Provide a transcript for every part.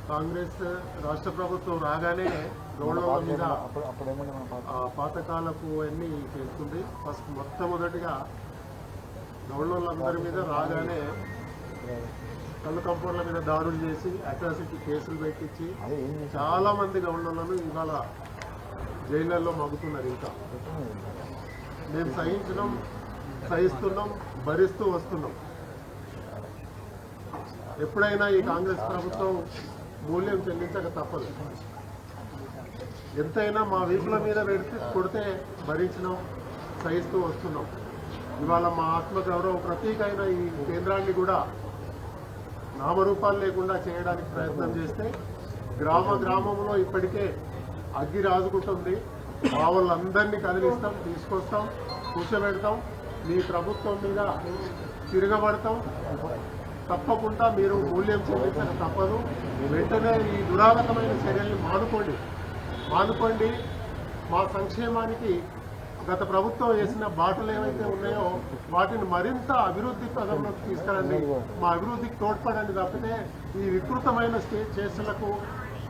కాంగ్రెస్ రాష్ట్ర ప్రభుత్వం రాగానే గౌడల మీద పాతకాలపు అన్నీ చేస్తుంది. ఫస్ట్ మొట్టమొదటిగా గౌడలందరి మీద రాగానే కళ్ళు కంపౌండ్ల మీద దాడులు చేసి అట్రాసిటీ కేసులు పెట్టించి చాలా మంది గౌడలను ఇవాళ జైళ్లలో మగ్గుతున్నారు. ఇంకా మేము సహిస్తున్నాం, భరిస్తూ వస్తున్నాం. ఎప్పుడైనా ఈ కాంగ్రెస్ ప్రభుత్వం మూల్యం చెల్లించక తప్పదు. ఎంతైనా మా వీపుల మీద కొడితే భరించినాం, సహిస్తూ వస్తున్నాం. ఇవాళ మా ఆత్మగౌరవ ప్రతీక అయిన ఈ కేంద్రాన్ని కూడా నామరూపాలు లేకుండా చేయడానికి ప్రయత్నం చేస్తే గ్రామంలో ఇప్పటికే అగ్గి రాజుకుంటుంది. మా వాళ్ళందరినీ కదిలిస్తాం, తీసుకొస్తాం, కూర్చోబెడతాం, మీ ప్రభుత్వం మీద తిరగబడతాం. తప్పకుండా మీరు మూల్యం చెల్లించక తప్పదు. వెంటనే ఈ దురాగతమైన చర్యల్ని మానుకోండి. మా సంక్షేమానికి గత ప్రభుత్వం వేసిన బాటలు ఏవైతే ఉన్నాయో వాటిని మరింత అభివృద్ధి పదంలోకి తీసుకురండి. మా అభివృద్ధికి తోడ్పడండి. తప్పితే ఈ వికృతమైన చేష్టలకు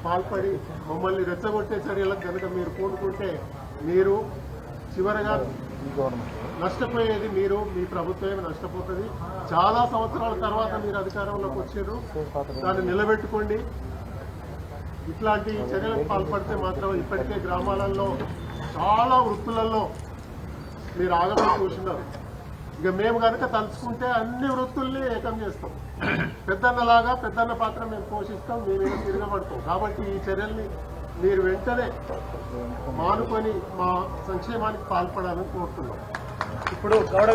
పాల్పడి మమ్మల్ని రెచ్చగొట్టే చర్యలకు కనుక మీరు పూనుకుంటే మీరు చివరగా నష్టపోయేది మీరు, మీ ప్రభుత్వమే నష్టపోతుంది. చాలా సంవత్సరాల తర్వాత మీరు అధికారంలోకి వచ్చారు, దాన్ని నిలబెట్టుకోండి. ఇట్లాంటి చర్యలకు పాల్పడితే మాత్రం ఇప్పటికే గ్రామాలలో చాలా వృత్తులలో మీరు ఆగమని చూస్తున్నారు. ఇక మేము కనుక తలుచుకుంటే అన్ని వృత్తుల్ని ఏకం చేస్తాం. పెద్దన్నలాగా పెద్దన్న పాత్ర మేము పోషిస్తాం, మేము తిరగబడతాం. కాబట్టి ఈ చర్యల్ని మీరు వెంటనే మానుకొని మా సంక్షేమానికి పాల్పడాలని కోరుతున్నాం. ఇప్పుడు గౌడ